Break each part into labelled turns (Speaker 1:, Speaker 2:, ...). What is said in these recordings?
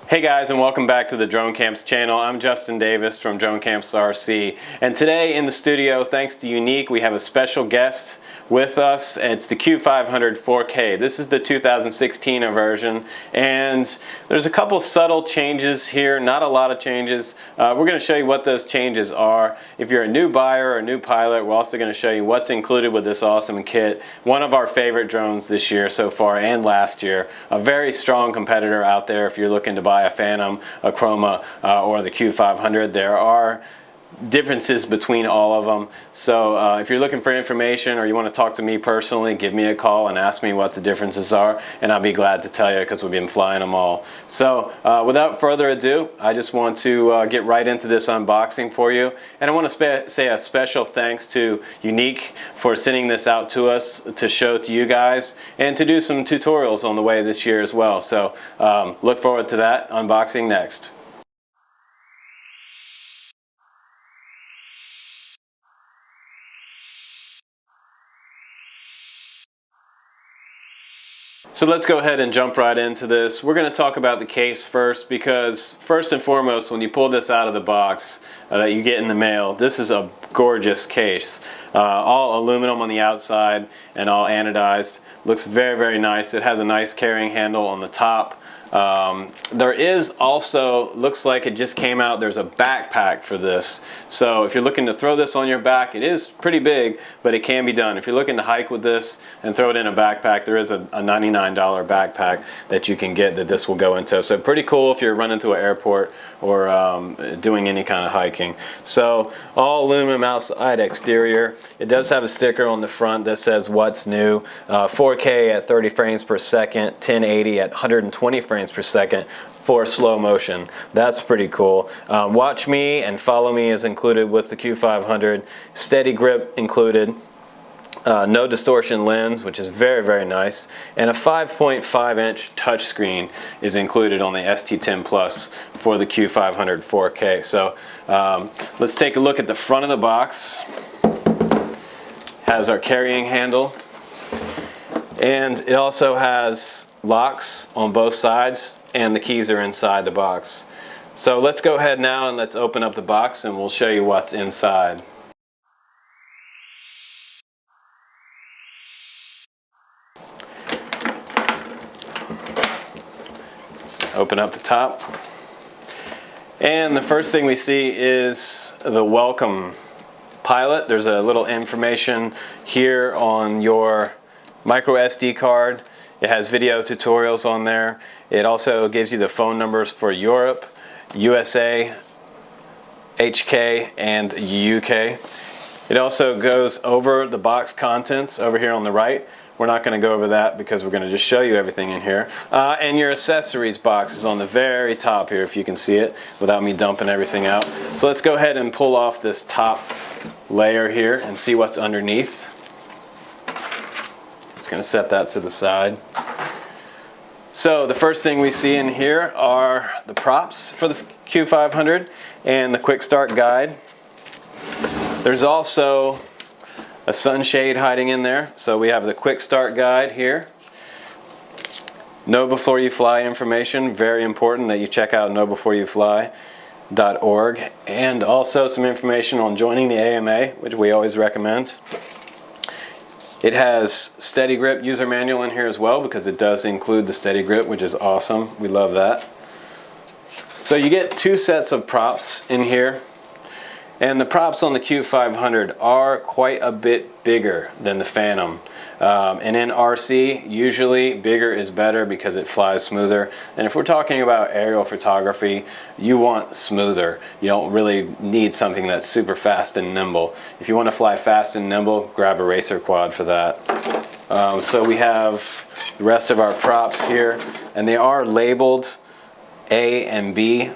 Speaker 1: Hey guys, and welcome back to the Drone Camps channel. I'm Justin Davis from Drone Camps RC, and today in the studio, thanks to Yuneec, we have a special guest with us. It's the Q500 4K. This is the 2016 version, and there's a couple subtle changes here, not a lot of changes. We're going to show you what those changes are. If you're a new buyer or a new pilot, we're also going to show you what's included with this awesome kit. One of our favorite drones this year so far and last year. A very strong competitor out there if you're looking to buy a Phantom, a Chroma, or the Q500. There are differences between all of them. So if you're looking for information or you want to talk to me personally, give me a call and ask me what the differences are, and I'll be glad to tell you because we've been flying them all. So without further ado, I just want to get right into this unboxing for you, and I want to say a special thanks to Yuneec for sending this out to us to show to you guys and to do some tutorials on the way this year as well. So look forward to that unboxing next. So let's go ahead and jump right into this. We're going to talk about the case first, because first and foremost, when you pull this out of the box that you get in the mail, this is a gorgeous case. All aluminum on the outside and all anodized. Looks very, very nice. It has a nice carrying handle on the top. There is also, looks like it just came out, there's a backpack for this. So if you're looking to throw this on your back, it is pretty big, but it can be done. If you're looking to hike with this and throw it in a backpack, there is a $99 backpack that you can get that this will go into. So pretty cool if you're running through an airport or doing any kind of hiking. So all aluminum outside exterior. It does have a sticker on the front that says what's new. 4K at 30 frames per second, 1080 at 120 frames per second for slow motion. That's pretty cool. Watch me and follow me is included with the Q500. Steady grip included. No distortion lens, which is very, very nice. And a 5.5 inch touchscreen is included on the ST10 Plus for the Q500 4K. So let's take a look at the front of the box. Has our carrying handle. And it also has locks on both sides, and the keys are inside the box. So let's go ahead now and let's open up the box and we'll show you what's inside. Open up the top. And the first thing we see is the welcome pilot. There's a little information here on your micro SD card. It has video tutorials on there. It also gives you the phone numbers for Europe, USA, HK, and UK. It also goes over the box contents over here on the right. We're not going to go over that because we're going to just show you everything in here. And your accessories box is on the very top here, if you can see it, without me dumping everything out. So let's go ahead and pull off this top layer here and see what's underneath. Just going to set that to the side. So the first thing we see in here are the props for the Q500 and the quick start guide. There's also a sunshade hiding in there. So we have the quick start guide here. Know Before You Fly information, very important that you check out knowbeforeyoufly.org, and also some information on joining the AMA, which we always recommend. It has Steady Grip user manual in here as well, because it does include the Steady Grip, which is awesome. We love that. So you get two sets of props in here. And the props on the Q500 are quite a bit bigger than the Phantom. And in RC, usually bigger is better because it flies smoother. And if we're talking about aerial photography, you want smoother. You don't really need something that's super fast and nimble. If you want to fly fast and nimble, grab a racer quad for that. So we have the rest of our props here, and they are labeled A and B.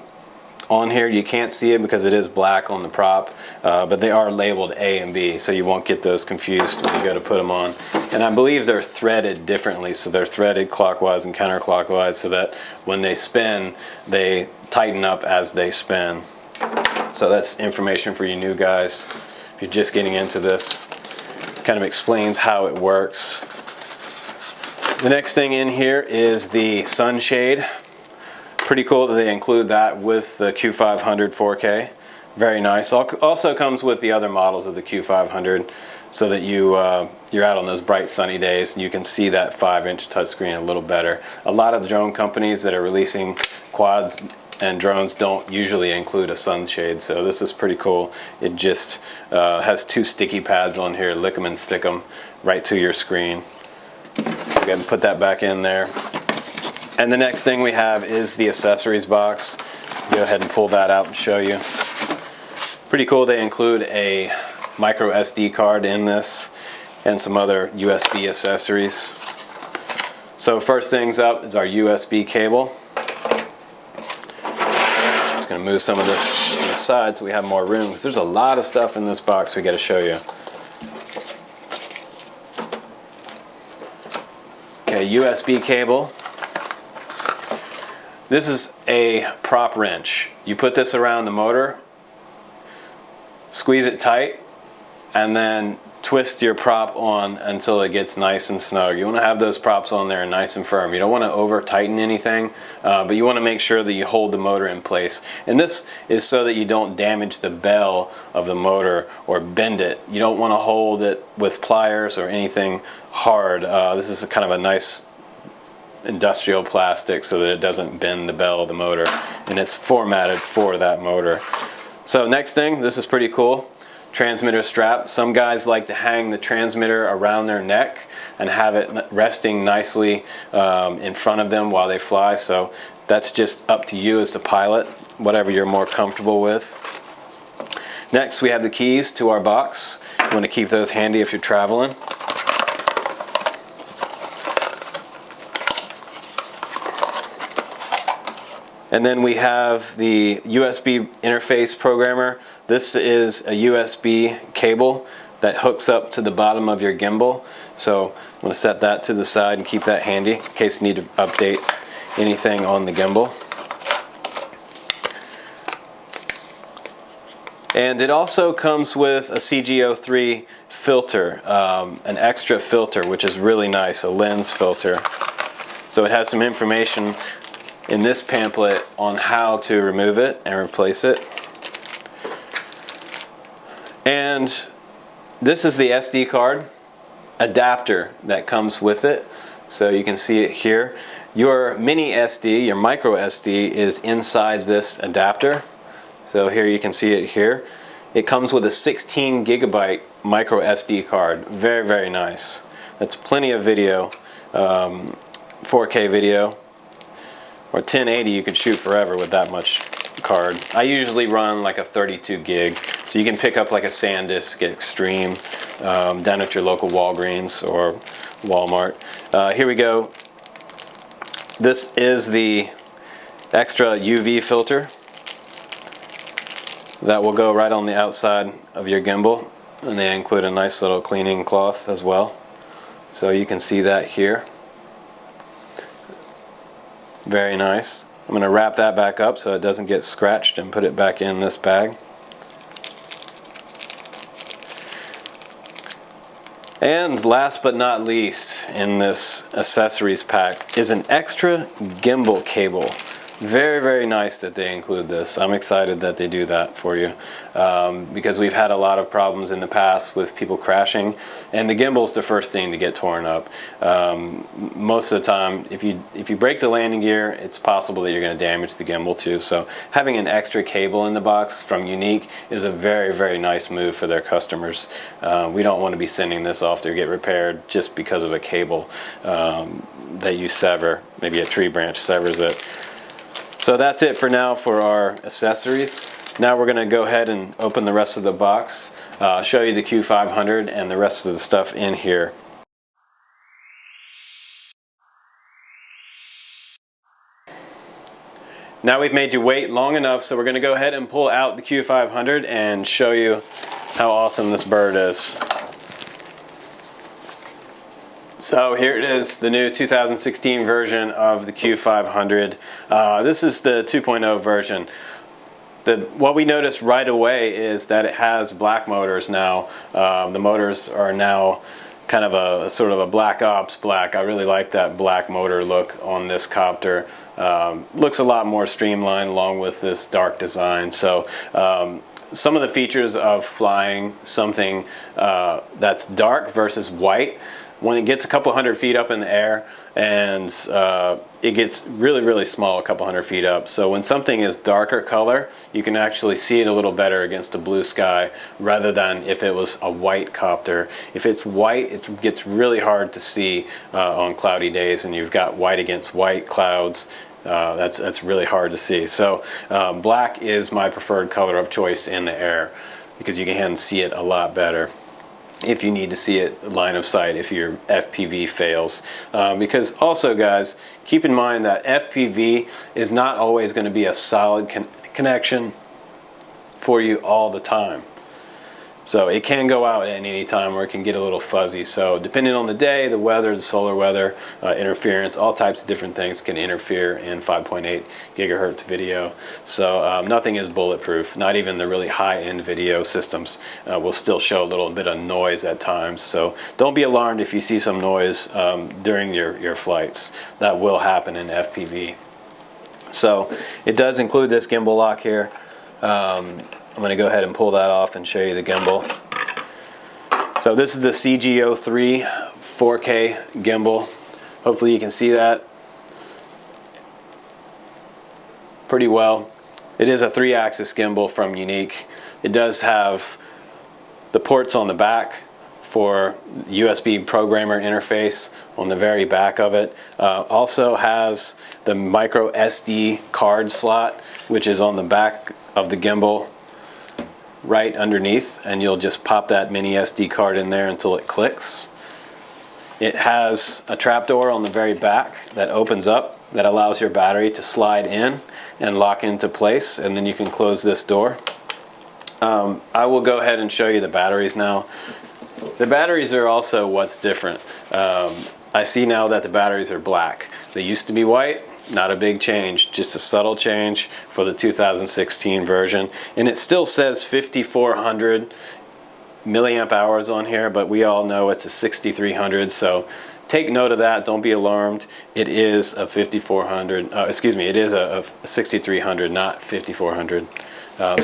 Speaker 1: On here you can't see it because it is black on the prop, but they are labeled A and B, so you won't get those confused when you go to put them on. And I believe they're threaded differently, so they're threaded clockwise and counterclockwise so that when they spin, they tighten up as they spin. So that's information for you new guys. If you're just getting into this, kind of explains how it works. The next thing in here is the sunshade Pretty cool that they include that with the Q500 4K. Very nice. Also comes with the other models of the Q500, so that you're out on those bright sunny days and you can see that 5-inch touchscreen a little better. A lot of the drone companies that are releasing quads and drones don't usually include a sunshade, so this is pretty cool. It just has 2 sticky pads on here. Lick them and stick them right to your screen. So go ahead and put that back in there. And the next thing we have is the accessories box. Go ahead and pull that out and show you. Pretty cool. They include a micro SD card in this and some other USB accessories. So first things up is our USB cable. Just going to move some of this to the side so we have more room, because there's a lot of stuff in this box we got to show you. Okay, USB cable. This is a prop wrench. You put this around the motor, squeeze it tight, and then twist your prop on until it gets nice and snug. You want to have those props on there nice and firm. You don't want to over tighten anything, but you want to make sure that you hold the motor in place. And this is so that you don't damage the bell of the motor or bend it. You don't want to hold it with pliers or anything hard. This is kind of a nice industrial plastic so that it doesn't bend the bell of the motor, and it's formatted for that motor. So next thing, this is pretty cool. Transmitter strap. Some guys like to hang the transmitter around their neck and have it resting nicely in front of them while they fly. So that's just up to you as the pilot, whatever you're more comfortable with. Next, we have the keys to our box. You want to keep those handy if you're traveling. And then we have the USB interface programmer. This is a USB cable that hooks up to the bottom of your gimbal. So I'm going to set that to the side and keep that handy in case you need to update anything on the gimbal. And it also comes with a CG03 filter, an extra filter, which is really nice, a lens filter. So it has some information in this pamphlet on how to remove it and replace it. And this is the SD card adapter that comes with it. So you can see it here. Your mini SD, your micro SD, is inside this adapter. So here you can see it here. It comes with a 16 gigabyte micro SD card. Very, very nice. That's plenty of video, 4K video. Or 1080 you could shoot forever with that much card. I usually run like a 32 gig, so you can pick up like a SanDisk Extreme down at your local Walgreens or Walmart. Here we go. This is the extra UV filter that will go right on the outside of your gimbal, and they include a nice little cleaning cloth as well. So you can see that here. Very nice. I'm going to wrap that back up so it doesn't get scratched and put it back in this bag. And last but not least in this accessories pack is an extra gimbal cable. Very, very nice that they include this. I'm excited that they do that for you because we've had a lot of problems in the past with people crashing, and the gimbal's the first thing to get torn up. Most of the time, if you break the landing gear, it's possible that you're going to damage the gimbal too. So having an extra cable in the box from Yuneec is a very, very nice move for their customers. We don't want to be sending this off to get repaired just because of a cable that you sever. Maybe a tree branch severs it. So that's it for now for our accessories. Now we're going to go ahead and open the rest of the box, show you the Q500 and the rest of the stuff in here. Now we've made you wait long enough, so we're going to go ahead and pull out the Q500 and show you how awesome this bird is. So here it is, the new 2016 version of the Q500. This is the 2.0 version. What we noticed right away is that it has black motors now. The motors are now kind of a sort of a black ops black. I really like that black motor look on this copter. Looks a lot more streamlined along with this dark design. So some of the features of flying something that's dark versus white, when it gets a couple hundred feet up in the air and it gets really small a couple hundred feet up. So when something is darker color, you can actually see it a little better against a blue sky rather than if it was a white copter. If it's white, it gets really hard to see on cloudy days, and you've got white against white clouds. That's really hard to see. So black is my preferred color of choice in the air because you can see it a lot better if you need to see it line of sight if your FPV fails. Because also, guys, keep in mind that FPV is not always going to be a solid connection for you all the time. So it can go out at any time, or it can get a little fuzzy. So depending on the day, the weather, the solar weather, interference, all types of different things can interfere in 5.8 gigahertz video. So nothing is bulletproof. Not even the really high-end video systems will still show a little bit of noise at times. So don't be alarmed if you see some noise during your flights. That will happen in FPV. So it does include this gimbal lock here. I'm going to go ahead and pull that off and show you the gimbal. So this is the CG03 4K gimbal. Hopefully you can see that pretty well. It is a 3-axis gimbal from Yuneec. It does have the ports on the back for USB programmer interface on the very back of it. Also has the micro SD card slot, which is on the back of the gimbal right underneath, and you'll just pop that mini SD card in there until it clicks. It has a trapdoor on the very back that opens up that allows your battery to slide in and lock into place, and then you can close this door. I will go ahead and show you the batteries now. The batteries are also what's different. I see now that the batteries are black. They used to be white. Not a big change, just a subtle change for the 2016 version. And it still says 5400 milliamp hours on here, but we all know it's a 6300, so take note of that. Don't be alarmed. It is a 5400, it is a 6300, not 5400.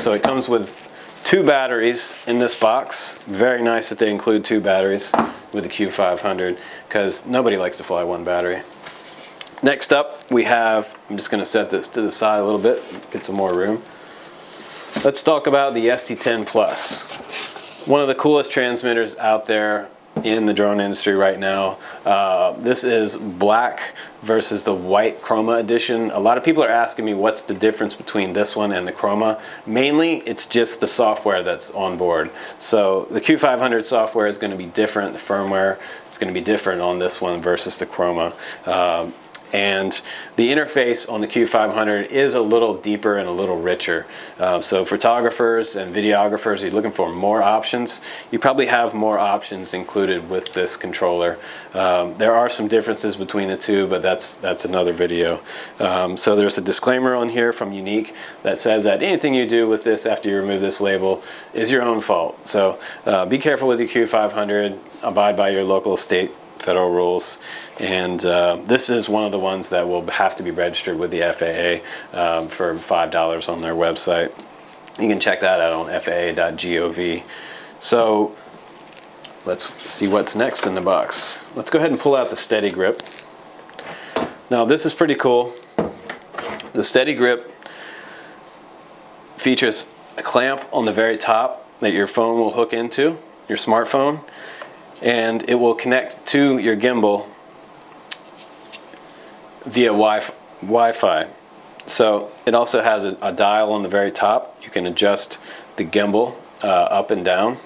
Speaker 1: So it comes with 2 batteries in this box. Very nice that they include 2 batteries with the Q500, because nobody likes to fly 1 battery. Next up, we have, I'm just going to set this to the side a little bit, get some more room. Let's talk about the ST10 Plus. One of the coolest transmitters out there in the drone industry right now. This is black versus the white Chroma edition. A lot of people are asking me what's the difference between this one and the Chroma. Mainly, it's just the software that's on board. So the Q500 software is going to be different. The firmware is going to be different on this one versus the Chroma. And the interface on the Q500 is a little deeper and a little richer. So photographers and videographers, you're looking for more options. You probably have more options included with this controller. There are some differences between the two, but that's another video. So there's a disclaimer on here from Yuneec that says that anything you do with this after you remove this label is your own fault. So be careful with your Q500, abide by your local, state, federal rules, and this is one of the ones that will have to be registered with the FAA for $5 on their website. You can check that out on faa.gov. So let's see what's next in the box. Let's go ahead and pull out the Steady Grip. Now this is pretty cool. The Steady Grip features a clamp on the very top that your phone will hook into, your smartphone, and it will connect to your gimbal via Wi-Fi. So it also has a dial on the very top. You can adjust the gimbal up and down.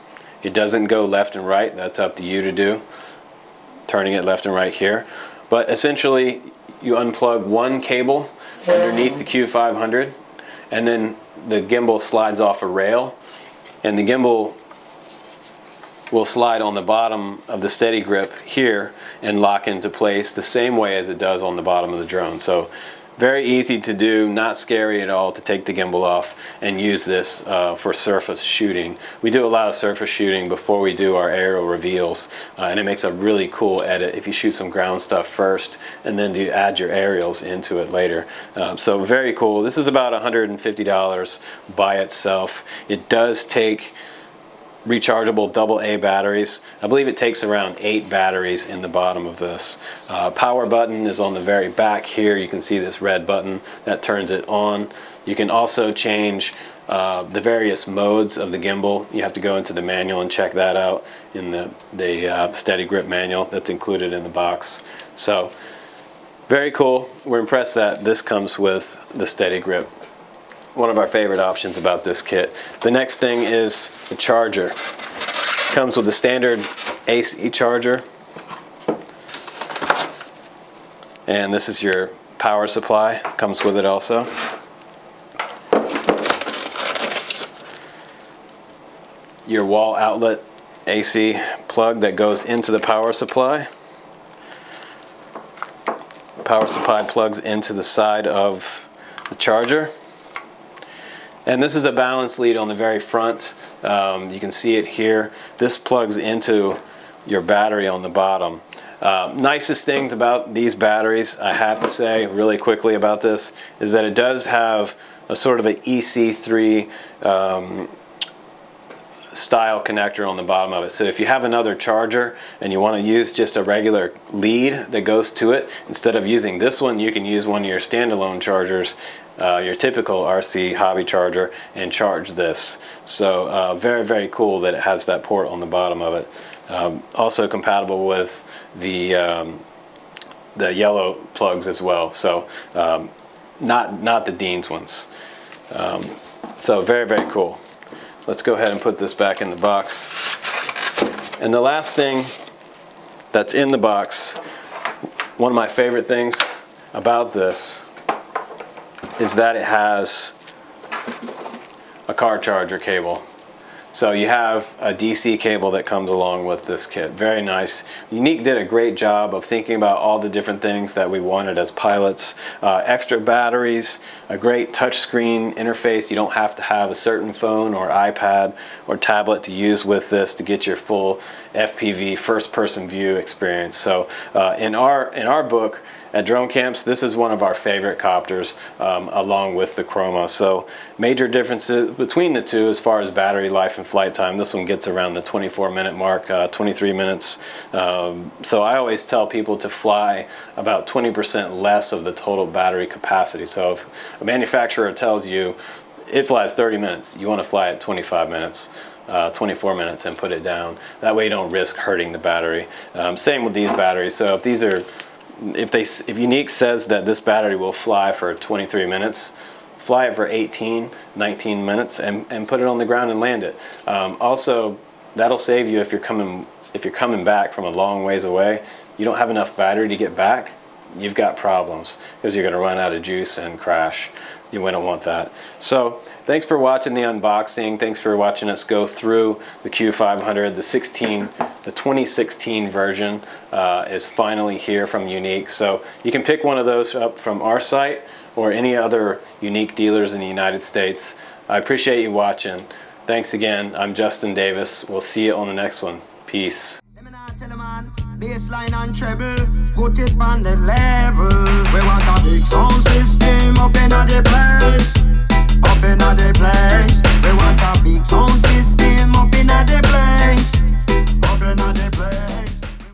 Speaker 1: It doesn't go left and right. That's up to you to do, turning it left and right here. But essentially, you unplug one cable underneath the Q500, and then the gimbal slides off a rail, and the gimbal will slide on the bottom of the Steady Grip here and lock into place the same way as it does on the bottom of the drone. So Very easy to do, not scary at all to take the gimbal off and use this for surface shooting. We do a lot of surface shooting before we do our aerial reveals, and it makes a really cool edit if you shoot some ground stuff first and then add your aerials into it later. So very cool. This is about $150 by itself. It does take rechargeable AA batteries. I believe it takes around 8 batteries in the bottom of this. Power button is on the very back here. You can see this red button that turns it on. You can also change the various modes of the gimbal. You have to go into the manual and check that out in the steady grip manual that's included in the box. So very cool. We're impressed that this comes with the steady grip. One of our favorite options about this kit. The next thing is the charger. Comes with a standard AC charger, and this is your power supply. Comes with it also. Your wall outlet AC plug that goes into the power supply. Power supply plugs into the side of the charger. And this is a balance lead on the very front. You can see it here. This plugs into your battery on the bottom. Nicest things about these batteries, I have to say really quickly about this, is that it does have a sort of an EC3 style connector on the bottom of it. So if you have another charger and you want to use just a regular lead that goes to it, instead of using this one, you can use one of your standalone chargers, your typical RC hobby charger, and charge this. So very, very cool that it has that port on the bottom of it. Also compatible with the yellow plugs as well. So not the Dean's ones. So very, very cool. Let's go ahead and put this back in the box. And the last thing that's in the box, one of my favorite things about this is that it has a car charger cable. So you have a DC cable that comes along with this kit. Very nice. Yuneec did a great job of thinking about all the different things that we wanted as pilots. Extra batteries, a great touchscreen interface. You don't have to have a certain phone or iPad or tablet to use with this to get your full FPV first-person view experience. So in our book at Drone Camps, this is one of our favorite copters, along with the Chroma. So major differences between the two as far as battery life and flight time. This one gets around the 24-minute mark, 23 minutes. So I always tell people to fly about 20% less of the total battery capacity. So if a manufacturer tells you it flies 30 minutes, you want to fly at 25 minutes. 24 minutes and put it down. That way you don't risk hurting the battery. Same with these batteries. So if Yuneec says that this battery will fly for 23 minutes, fly it for 18, 19 minutes and put it on the ground and land it. Also, that'll save you if you're coming back from a long ways away. You don't have enough battery to get back, you've got problems because you're going to run out of juice and crash. You wouldn't want that. So thanks for watching the unboxing. Thanks for watching us go through the Q500. The 2016 version is finally here from Yuneec. So you can pick one of those up from our site or any other Yuneec dealers in the United States. I appreciate you watching. Thanks again. I'm Justin Davis. We'll see you on the next one. Peace.
Speaker 2: Baseline and treble, put it on the level.